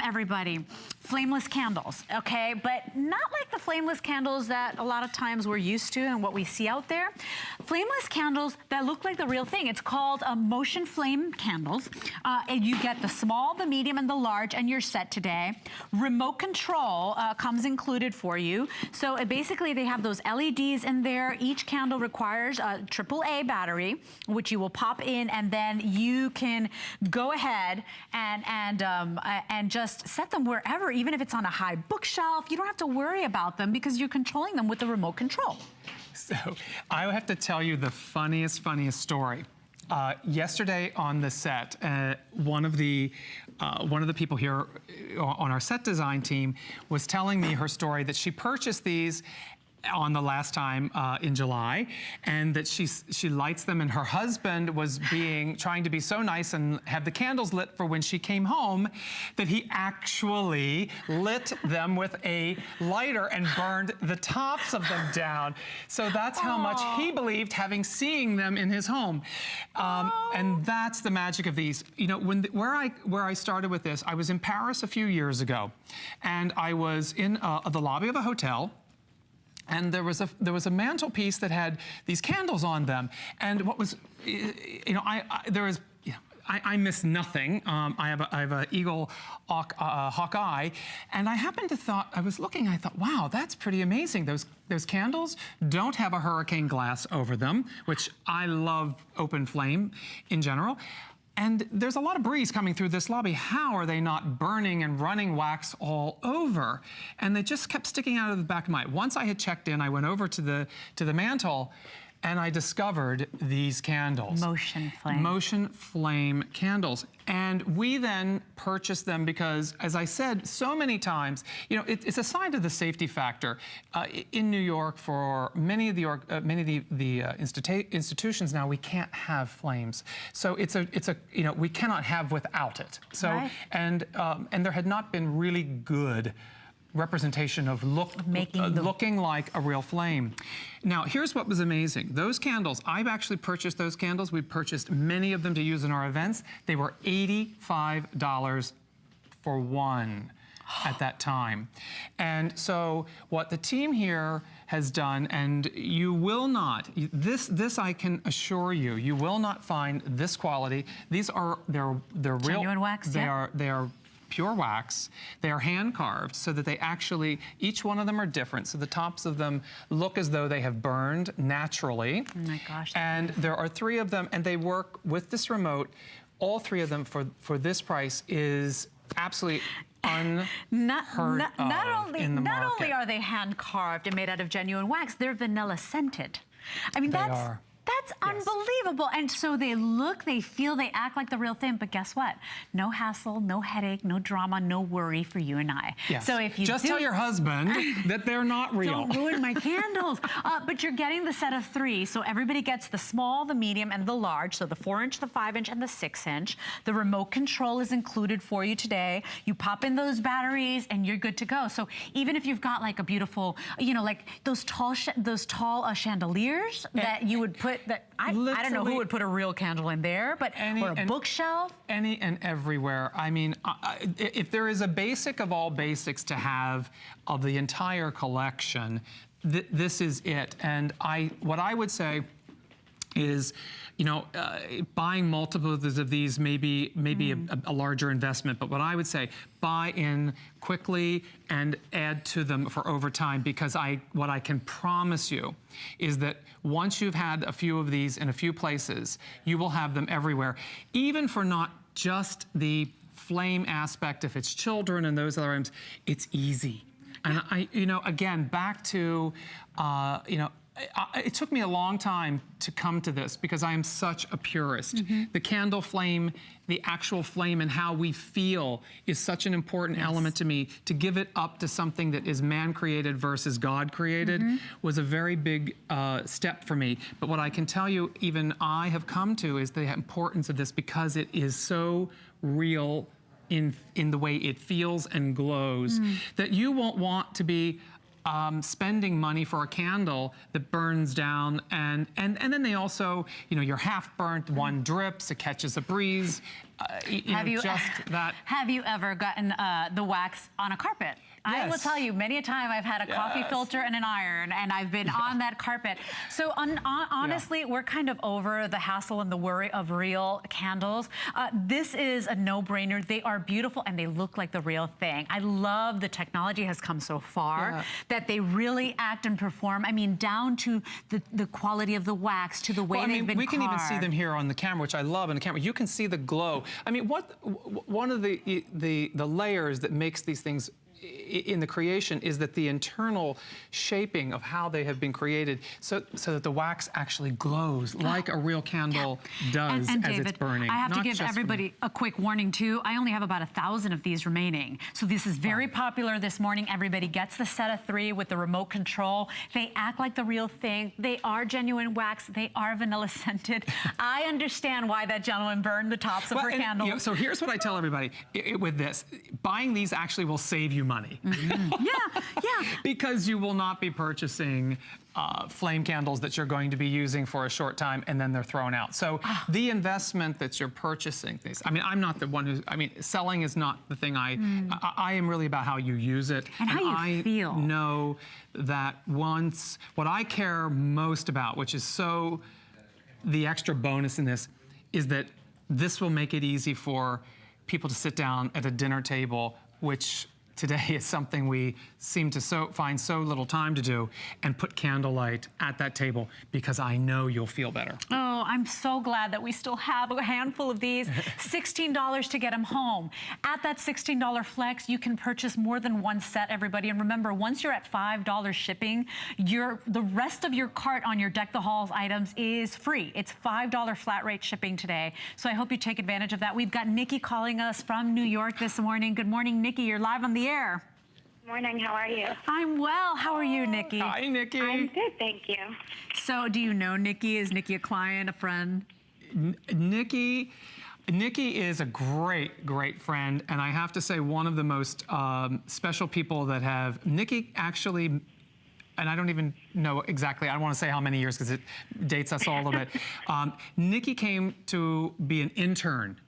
Everybody, flameless candles, okay? But not like the flameless candles that a lot of times we're used to and what we see out there. Flameless candles that look like the real thing. It's called motion flame candles. And you get the small, the medium, and the large, and you're set today. Remote control comes included for you. So basically they have those LEDs in there. Each candle requires a AAA battery, which you will pop in, and then you can go ahead and just set them wherever, even if it's on a high bookshelf. You don't have to worry about them because you're controlling them with the remote control. So I have to tell you the funniest story. Yesterday on the set, one of the people here on our set design team was telling me her story that she purchased these on the last time in July, and that she lights them, and her husband was trying to be so nice and have the candles lit for when she came home, that he actually lit them with a lighter and burned the tops of them down. So that's how much he believed, having seen them in his home. And that's the magic of these. You know, where I started with this, I was in Paris a few years ago, and I was in the lobby of a hotel. And there was a mantelpiece that had these candles on them. And what was, you know, I miss nothing. I have an eagle hawk eye, and I happened to I was looking, I thought, wow, that's pretty amazing. Those candles don't have a hurricane glass over them, which I love open flame in general. And there's a lot of breeze coming through this lobby. How are they not burning and running wax all over? And they just kept sticking out of the back of my eye. Once I had checked in, I went over to the mantle, and I discovered these candles. Motion flame. Motion flame candles. And we then purchased them because, as I said so many times, you know, it's a sign of the safety factor. In New York, for many of the institutions now, we can't have flames. So you know, we cannot have without it. So, right. And there had not been really good representation of looking like a real flame. Now, here's what was amazing. Those candles, I've actually purchased those candles. We purchased many of them to use in our events. They were $85 for one at that time. And so what the team here has done, and you will not, this I can assure you, you will not find this quality. These are, they're real. Genuine wax, they are pure wax. They are hand carved so that they actually, each one of them are different. So the tops of them look as though they have burned naturally. Oh my gosh. And there are 3 of them, and they work with this remote. All 3 of them for this price is absolutely unheard of in the market. Not only are they hand carved and made out of genuine wax, they're vanilla scented. I mean, that's unbelievable. And so they look, they feel, they act like the real thing, but guess what? No hassle, no headache, no drama, no worry for you and I. Yes. So if you just tell your husband that they're not real. Don't ruin my candles. But you're getting the set of 3, so everybody gets the small, the medium, and the large, so the 4-inch, the 5-inch, and the 6-inch. The remote control is included for you today. You pop in those batteries, and you're good to go. So even if you've got like a beautiful, you know, like those tall chandeliers that you would put, I don't know who would put a real candle in there, but or a bookshelf. Any and everywhere. I mean, if there is a basic of all basics to have of the entire collection, this is it. And what I would say is, you know, buying multiples of these may be a larger investment, but what I would say, buy in quickly and add to them for over time, because what I can promise you is that once you've had a few of these in a few places, you will have them everywhere, even for not just the flame aspect. If it's children and those other items, it's easy. And you know, again, back to, you know, it took me a long time to come to this because I am such a purist. The candle flame, the actual flame and how we feel is such an important element to me. To give it up to something that is man-created versus God-created was a very big step for me. But what I can tell you, even I have come to, is the importance of this because it is so real in the way it feels and glows that you won't want to be spending money for a candle that burns down, and then they also, you know, you're half burnt, one drips, it catches a breeze. Have you ever gotten the wax on a carpet? Yes. I will tell you, many a time I've had a coffee filter and an iron, and I've been on that carpet. So honestly, we're kind of over the hassle and the worry of real candles. This is a no-brainer. They are beautiful and they look like the real thing. I love the technology has come so far that they really act and perform. I mean, down to the quality of the wax, to the way they've been we can even carved. see them here on the camera, which I love on the camera. You can see the glow. I mean, one of the layers that makes these things in the creation is that the internal shaping of how they have been created so that the wax actually glows like a real candle does and as David, it's burning. I have to give everybody a quick warning too. I only have about 1,000 of these remaining. So this is very popular this morning. Everybody gets the set of 3 with the remote control. They act like the real thing. They are genuine wax. They are vanilla scented. I understand why that gentleman burned the tops of her candles. You know, so here's what I tell everybody with this. Buying these actually will save you money. Yeah. Because you will not be purchasing flame candles that you're going to be using for a short time and then they're thrown out. So the investment that you're purchasing these, I mean, I'm not the one who's, I mean, selling is not the thing I am really about how you use it. And how you feel. I know that what I care most about, which is so the extra bonus in this, is that this will make it easy for people to sit down at a dinner table, which today is something we seem to find so little time to do, and put candlelight at that table because I know you'll feel better. Oh, I'm so glad that we still have a handful of these. $16 to get them home. At that $16 flex, you can purchase more than one set, everybody. And remember, once you're at $5 shipping, the rest of your cart on your Deck the Halls items is free. It's $5 flat rate shipping today. So I hope you take advantage of that. We've got Nikki calling us from New York this morning. Good morning, Nikki. You're live on the air. Morning, how are you? I'm well. How are you, Nikki? Hi, Nikki. I'm good, thank you. So do you know Nikki? Is Nikki a client, a friend? Nikki is a great friend, and I have to say one of the most special people that have, Nikki actually, and I don't even know exactly, I don't want to say how many years because it dates us all a little bit. Nikki came to be an intern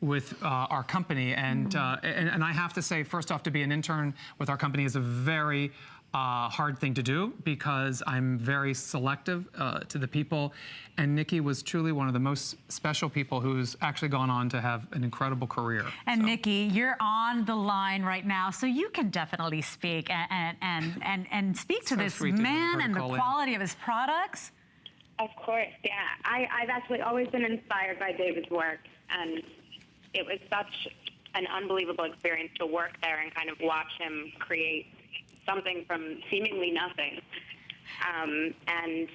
with our company, and I have to say, first off, to be an intern with our company is a very hard thing to do because I'm very selective to the people, and Nikki was truly one of the most special people who's actually gone on to have an incredible career. And Nikki, you're on the line right now, so you can definitely speak and speak to this man and the quality of his products. Of course, yeah. I've actually always been inspired by David's work, and it was such an unbelievable experience to work there and kind of watch him create something from seemingly nothing. And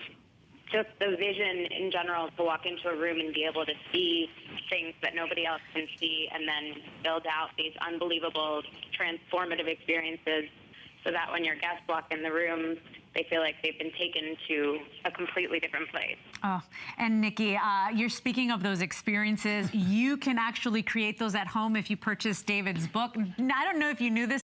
just the vision in general to walk into a room and be able to see things that nobody else can see and then build out these unbelievable transformative experiences so that when your guests walk in the room, they feel like they've been taken to a completely different place. Oh, and Nikki, you're speaking of those experiences. You can actually create those at home if you purchase David's book. I don't know if you knew this,